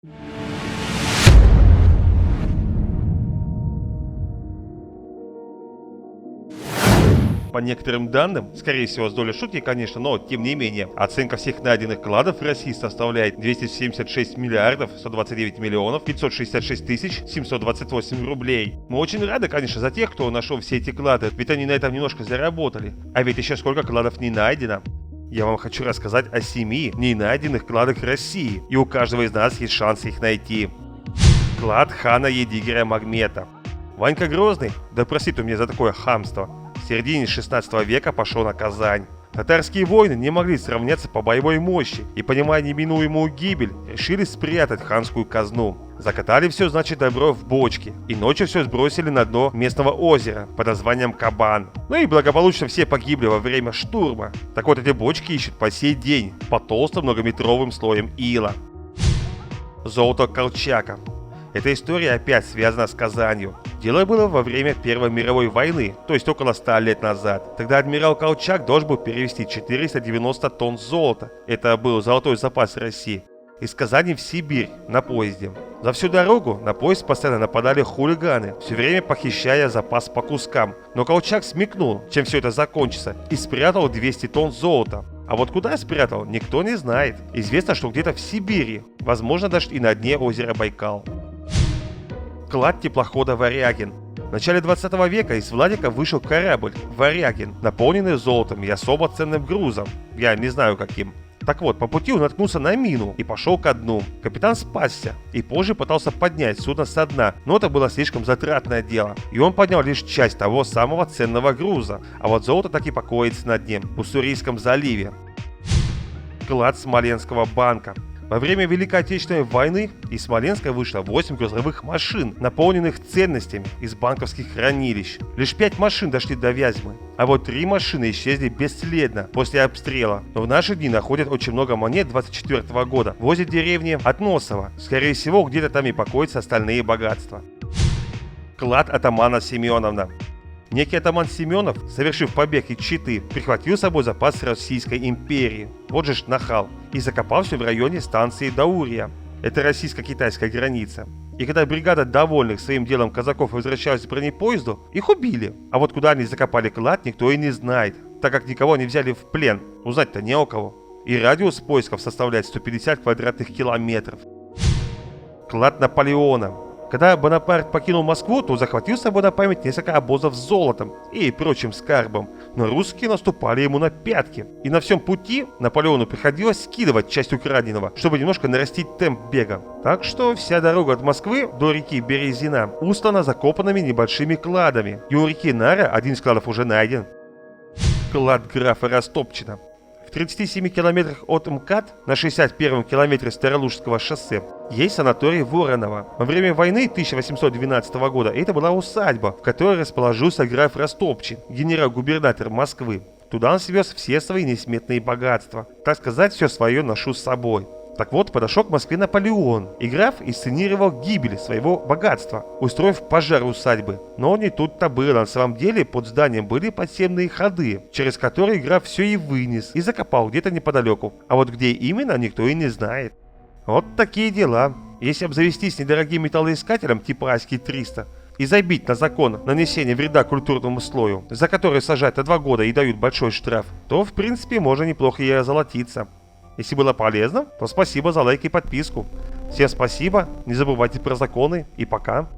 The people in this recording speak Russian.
По некоторым данным, скорее всего с долей шутки, конечно, но тем не менее, оценка всех найденных кладов в России составляет 276 миллиардов 129 миллионов 566 тысяч 728 рублей. Мы очень рады, конечно, за тех, кто нашел все эти клады, ведь они на этом немножко заработали. А ведь еще сколько кладов не найдено. Я вам хочу рассказать о 7 не найденных кладах России, и у каждого из нас есть шанс их найти. Клад хана Едигера Магмета. Ванька Грозный, да простит у меня за такое хамство, в середине 16 века пошел на Казань. Татарские воины не могли сравняться по боевой мощи и, понимая неминуемую гибель, решили спрятать ханскую казну. Закатали все, значит, добро в бочки и ночью все сбросили на дно местного озера под названием Кабан. Ну и благополучно все погибли во время штурма. Так вот, эти бочки ищут по сей день под толстым многометровым слоем ила. Золото Колчака. Эта история опять связана с Казанью. Дело было во время Первой мировой войны, то есть около 100 лет назад. Тогда адмирал Колчак должен был перевезти 490 тонн золота. Это был золотой запас России. Из Казани в Сибирь на поезде. За всю дорогу на поезд постоянно нападали хулиганы, все время похищая запас по кускам. Но Колчак смекнул, чем все это закончится, и спрятал 200 тонн золота. А вот куда спрятал, никто не знает. Известно, что где-то в Сибири, возможно даже и на дне озера Байкал. Клад теплохода «Варягин». В начале 20 века из Владика вышел корабль «Варягин», наполненный золотом и особо ценным грузом. Я не знаю каким. Так вот, по пути он наткнулся на мину и пошел ко дну. Капитан спасся и позже пытался поднять судно со дна, но это было слишком затратное дело. И он поднял лишь часть того самого ценного груза, а вот золото так и покоится на дне, в Уссурийском заливе. Клад Смоленского банка. Во время Великой Отечественной войны из Смоленска вышло 8 грузовых машин, наполненных ценностями из банковских хранилищ. Лишь 5 машин дошли до Вязьмы, а вот 3 машины исчезли бесследно после обстрела. Но в наши дни находят очень много монет 24 года возле деревни Относово. Скорее всего, где-то там и покоятся остальные богатства. Клад атамана Семеновна. Некий атаман Семенов, совершив побег из Читы, прихватил с собой запас Российской империи, вот же ж нахал, и закопал все в районе станции Даурия. Это российско-китайская граница. И когда бригада довольных своим делом казаков возвращалась к бронепоезду, их убили. А вот куда они закопали клад, никто и не знает, так как никого не взяли в плен, узнать-то не у кого. И радиус поисков составляет 150 квадратных километров. Клад Наполеона. Когда Бонапарт покинул Москву, то захватил с собой на память несколько обозов с золотом и прочим скарбом, но русские наступали ему на пятки. И на всем пути Наполеону приходилось скидывать часть украденного, чтобы немножко нарастить темп бега. Так что вся дорога от Москвы до реки Березина устлана закопанными небольшими кладами, и у реки Нара один из кладов уже найден. Клад графа Растопчина. В 37 километрах от МКАД на 61-м километре Старолужского шоссе есть санаторий Воронова. Во время войны 1812 года это была усадьба, в которой расположился граф Растопчин, генерал-губернатор Москвы. Туда он свез все свои несметные богатства. Так сказать, все свое ношу с собой. Так вот, подошел к Москве Наполеон, и граф инсценировал гибель своего богатства, устроив пожар усадьбы. Но не тут-то было, на самом деле под зданием были подземные ходы, через которые граф все и вынес, и закопал где-то неподалеку. А вот где именно, никто и не знает. Вот такие дела. Если обзавестись недорогим металлоискателем типа Аськи 300 и забить на закон нанесения вреда культурному слою, за который сажают на 2 года и дают большой штраф, то в принципе можно неплохо и озолотиться. Если было полезно, то спасибо за лайк и подписку. Всем спасибо, не забывайте про законы и пока.